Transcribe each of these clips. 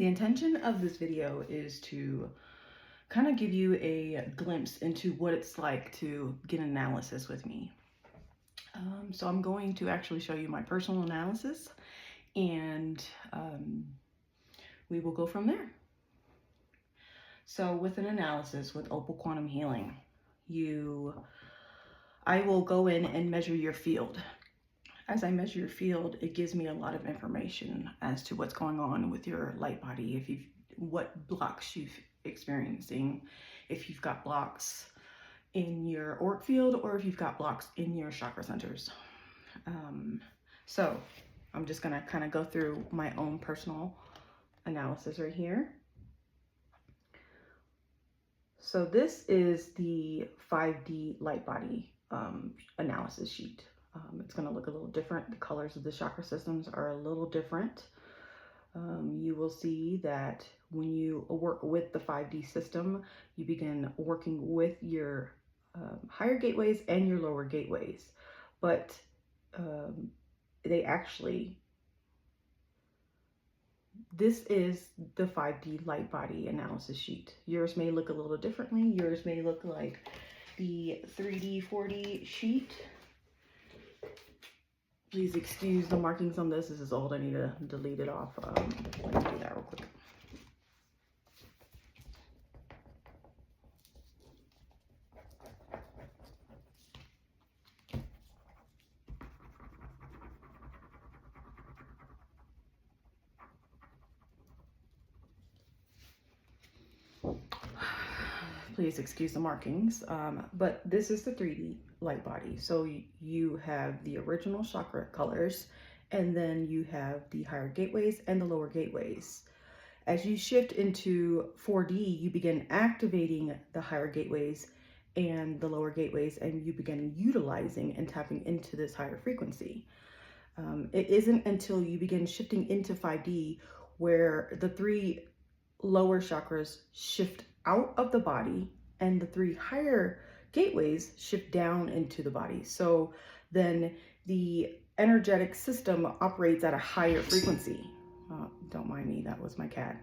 The intention of this video is to kind of give you a glimpse into what it's like to get analysis with me. So I'm going to actually show you my personal analysis, and we will go from there. So with an analysis with Opal Quantum Healing, I will go in and measure your field. As I measure your field, it gives me a lot of information as to what's going on with your light body, what blocks you've experiencing, if you've got blocks in your auric field or if you've got blocks in your chakra centers. So I'm just gonna kind of go through my own personal analysis right here. So this is the 5D light body analysis sheet. It's going to look a little different. The colors of the chakra systems are a little different. You will see that when you work with the 5D system, you begin working with your higher gateways and your lower gateways. But this is the 5D light body analysis sheet. Yours may look a little differently. Yours may look like the 3D, 4D sheet. Please excuse the markings on this. This is old. I need to delete it off. Let me do that real quick. Please excuse the markings, but this is the 3D light body. So you have the original chakra colors, and then you have the higher gateways and the lower gateways. As you shift into 4D, you begin activating the higher gateways and the lower gateways, and you begin utilizing and tapping into this higher frequency. It isn't until you begin shifting into 5D where the 3 lower chakras shift out of the body and the 3 higher gateways shift down into the body. So then the energetic system operates at a higher frequency. Don't mind me, that was my cat.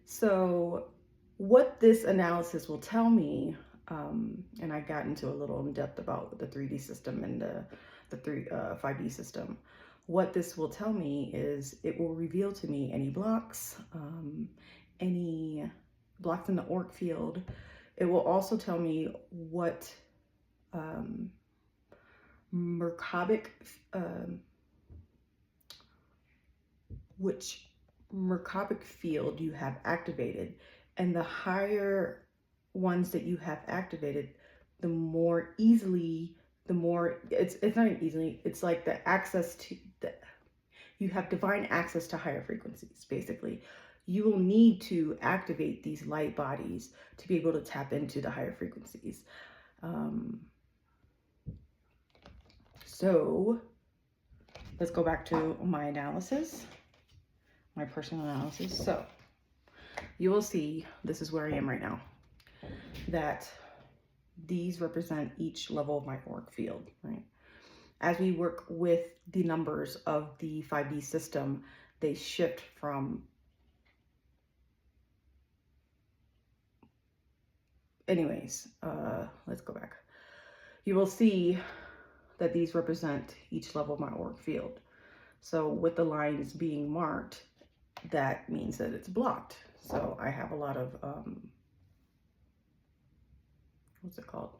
So what this analysis will tell me, and I got into a little in depth about the 3D system and the 5D system. What this will tell me is it will reveal to me any blocks in the auric field. It will also tell me what which Merkabic field you have activated, and the higher ones that you have activated, it's not even easily, it's like the access to you have divine access to higher frequencies. Basically, you will need to activate these light bodies to be able to tap into the higher frequencies. So let's go back to my analysis, my personal analysis. So you will see, this is where I am right now, that these represent each level of my auric field, right? As we work with the numbers of the 5D system, they shift from, let's go back. You will see that these represent each level of my auric field. So with the lines being marked, that means that it's blocked. So I have a lot of, what's it called?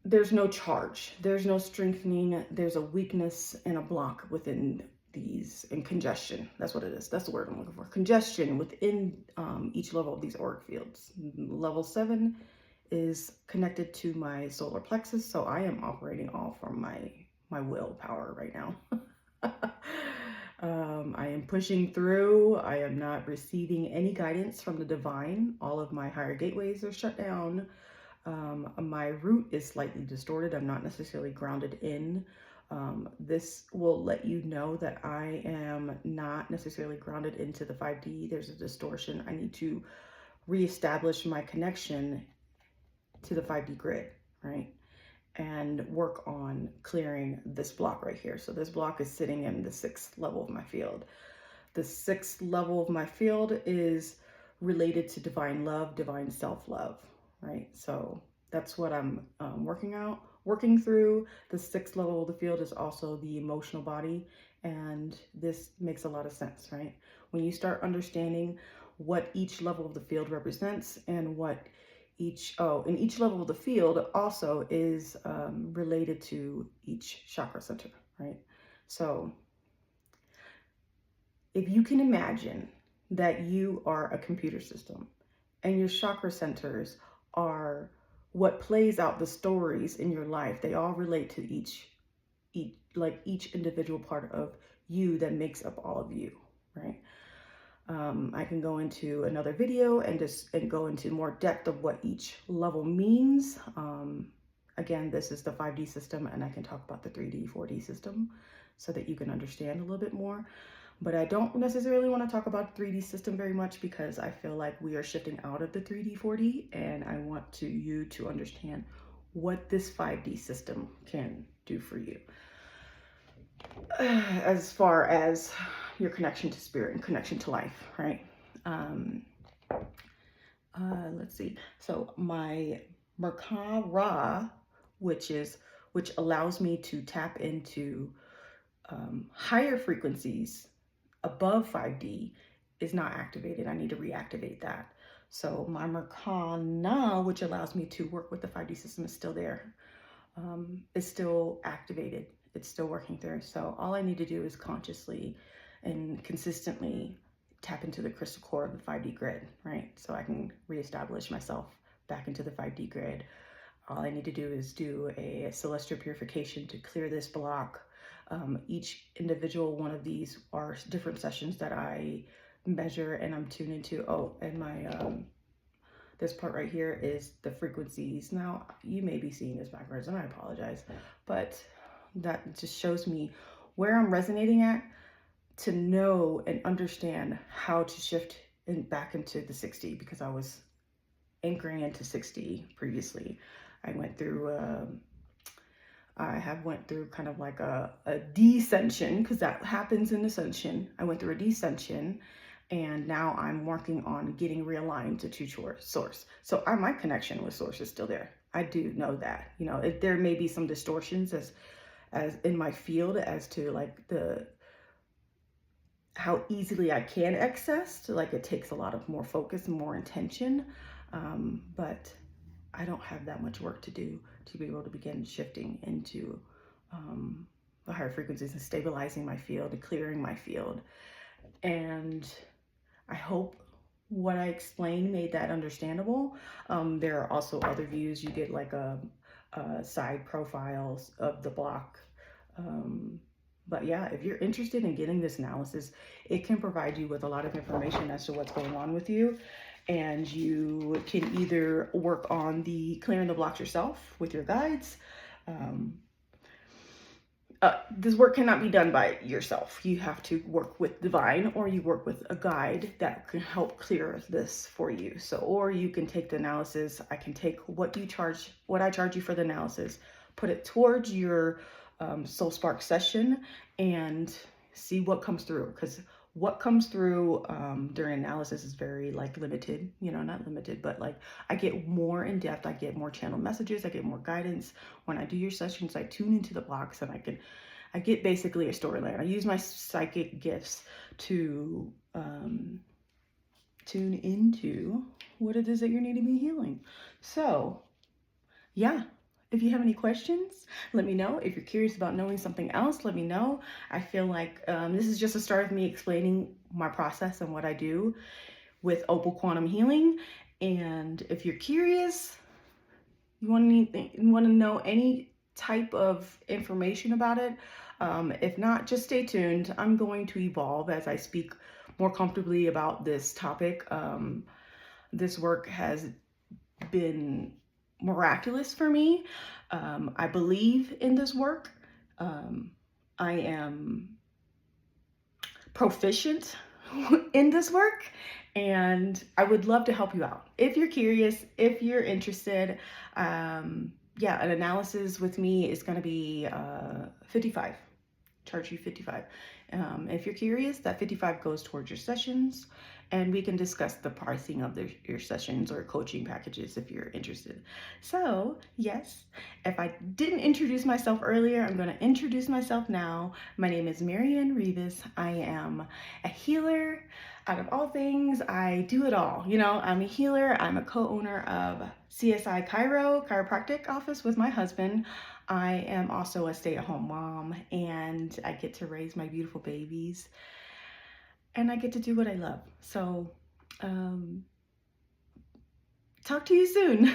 There's no charge, there's no strengthening, there's a weakness and a block within these, and congestion. That's what it is. That's the word I'm looking for. Congestion within each level of these auric fields. Level 7 is connected to my solar plexus, so I am operating all from my willpower right now. I am pushing through. I am not receiving any guidance from the divine. All of my higher gateways are shut down. My root is slightly distorted. I'm not necessarily grounded in. This will let you know that I am not necessarily grounded into the 5D. There's a distortion. I need to reestablish my connection to the 5D grid, right? and work on clearing this block right here. So this block is sitting in the 6th level of my field. The 6th level of my field is related to divine love, divine self-love, right? So that's what I'm working through. The 6th level of the field is also the emotional body, and this makes a lot of sense, right? When you start understanding what each level of the field represents and what each level of the field also is related to each chakra center, right? So if you can imagine that you are a computer system and your chakra centers are what plays out the stories in your life, they all relate to each individual part of you that makes up all of you, right? I can go into another video and go into more depth of what each level means. Again, this is the 5D system, and I can talk about the 3D, 4D system so that you can understand a little bit more. But I don't necessarily want to talk about the 3D system very much because I feel like we are shifting out of the 3D, 4D, and I want you to understand what this 5D system can do for you. As far as your connection to spirit and connection to life, right? Let's see. So my Merkaba, which allows me to tap into higher frequencies above 5D, is not activated. I need to reactivate that. So my Merkana, which allows me to work with the 5D system, is still there. It's still activated. It's still working through. So all I need to do is consciously and consistently tap into the crystal core of the 5D grid, right? So I can reestablish myself back into the 5D grid. All I need to do is do a celestial purification to clear this block. Each individual one of these are different sessions that I measure and I'm tuned into. Oh, and my this part right here is the frequencies. Now, you may be seeing this backwards, and I apologize, but that just shows me where I'm resonating at to know and understand how to shift back into the 60, because I was anchoring into 60 previously. I went through kind of like a descension, because that happens in ascension. I went through a descension, and now I'm working on getting realigned to true source. So my connection with source is still there. I do know that, you know, there may be some distortions as in my field as to like how easily I can access, like it takes a lot of more focus and more intention. But I don't have that much work to do to be able to begin shifting into the higher frequencies and stabilizing my field and clearing my field. And I hope what I explained made that understandable. There are also other views. You get like a side profiles of the block. But yeah, if you're interested in getting this analysis, it can provide you with a lot of information as to what's going on with you. And you can either work on the clearing the blocks yourself with your guides. This work cannot be done by yourself. You have to work with divine, or you work with a guide that can help clear this for you. So, or you can take the analysis. I can take what I charge you for the analysis, put it towards your Soul Spark session and see what comes through. Because what comes through during analysis is very like limited, you know, not limited, but like I get more in depth, I get more channel messages, I get more guidance. When I do your sessions, I tune into the blocks and I get basically a storyline. I use my psychic gifts to tune into what it is that you're needing to be healing. So yeah. If you have any questions, let me know. If you're curious about knowing something else, let me know. I feel like this is just a start of me explaining my process and what I do with Opal Quantum Healing. And if you're curious, you want to know any type of information about it, if not, just stay tuned. I'm going to evolve as I speak more comfortably about this topic. This work has been miraculous for me. I believe in this work. I am proficient in this work, and I would love to help you out. If you're curious, if you're interested, yeah, an analysis with me is going to be 55. Charge you 55. If you're curious, that 55 goes towards your sessions, and we can discuss the pricing of your sessions or coaching packages if you're interested. So yes, if I didn't introduce myself earlier, I'm going to introduce myself now. My name is Mary-Ann-Rivasqh. I am a healer. Out of all things, I do it all. You know, I'm a healer. I'm a co-owner of CSI Chiropractic office with my husband. I am also a stay-at-home mom, and I get to raise my beautiful babies, and I get to do what I love. So, talk to you soon.